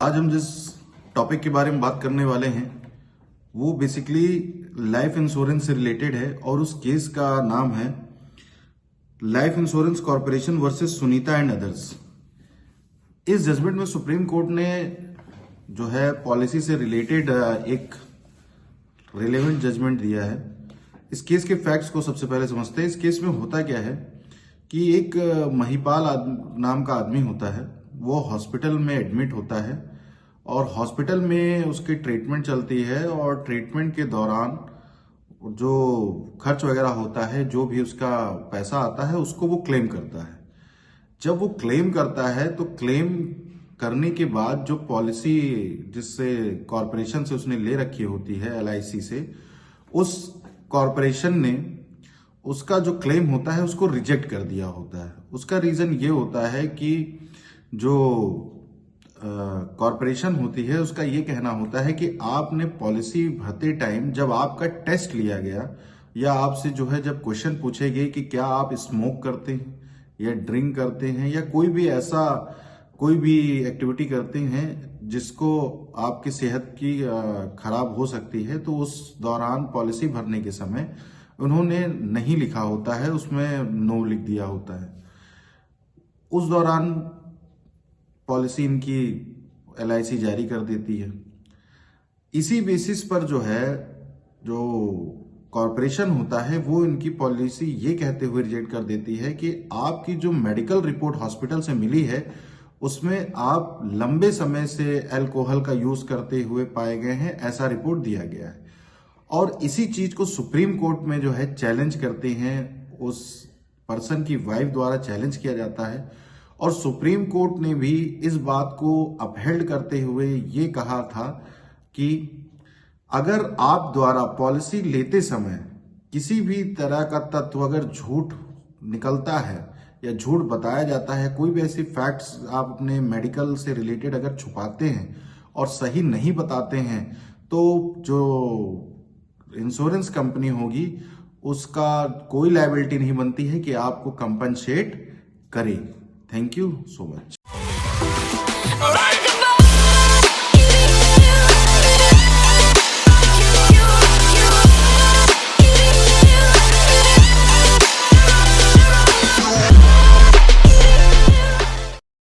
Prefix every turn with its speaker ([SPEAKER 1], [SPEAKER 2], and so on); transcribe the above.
[SPEAKER 1] आज हम जिस टॉपिक के बारे में बात करने वाले हैं वो बेसिकली लाइफ इंश्योरेंस से रिलेटेड है और उस केस का नाम है life insurance corporation versus Sunita and others. इस जजमेंट में सुप्रीम कोर्ट ने जो है पॉलिसी से रिलेटेड एक रिलेवेंट जजमेंट दिया है। इस केस के फैक्ट्स को सबसे पहले समझते हैं। इस केस में होता क्या है कि एक महिपाल नाम का आदमी होता है, वो हॉस्पिटल में एडमिट होता है और हॉस्पिटल में उसकी ट्रीटमेंट चलती है और ट्रीटमेंट के दौरान जो खर्च वगैरह होता है, जो भी उसका पैसा आता है, उसको वो क्लेम करता है। जब वो क्लेम करता है तो क्लेम करने के बाद जो पॉलिसी जिससे कॉरपोरेशन से उसने ले रखी होती है LIC से, उस कॉरपोरेशन ने उसका जो क्लेम होता है उसको रिजेक्ट कर दिया होता है। उसका रीजन ये होता है कि जो कॉरपोरेशन होती है उसका ये कहना होता है कि आपने पॉलिसी भरते टाइम जब आपका टेस्ट लिया गया या आपसे जो है जब क्वेश्चन पूछे गए कि क्या आप स्मोक करते हैं या ड्रिंक करते हैं या कोई भी एक्टिविटी करते हैं जिसको आपकी सेहत की खराब हो सकती है, तो उस दौरान पॉलिसी भरने के समय उन्होंने नहीं लिखा होता है, उसमें नो लिख दिया होता है। उस दौरान पॉलिसी इनकी LIC जारी कर देती है। इसी बेसिस पर जो कॉरपोरेशन होता है वो इनकी पॉलिसी ये कहते हुए रिजेक्ट कर देती है कि आपकी जो मेडिकल रिपोर्ट हॉस्पिटल से मिली है उसमें आप लंबे समय से अल्कोहल का यूज करते हुए पाए गए हैं, ऐसा रिपोर्ट दिया गया है। और इसी चीज को सुप्रीम कोर्ट में जो है चैलेंज करते हैं, उस पर्सन की वाइफ द्वारा चैलेंज किया जाता है और सुप्रीम कोर्ट ने भी इस बात को अपहेल्ड करते हुए ये कहा था कि अगर आप द्वारा पॉलिसी लेते समय किसी भी तरह का तत्व अगर झूठ निकलता है या झूठ बताया जाता है, कोई भी ऐसी फैक्ट्स आप अपने मेडिकल से रिलेटेड अगर छुपाते हैं और सही नहीं बताते हैं, तो जो इंश्योरेंस कंपनी होगी उसका कोई लायबिलिटी नहीं बनती है कि आपको कंपनसेट करे। Thank you so much.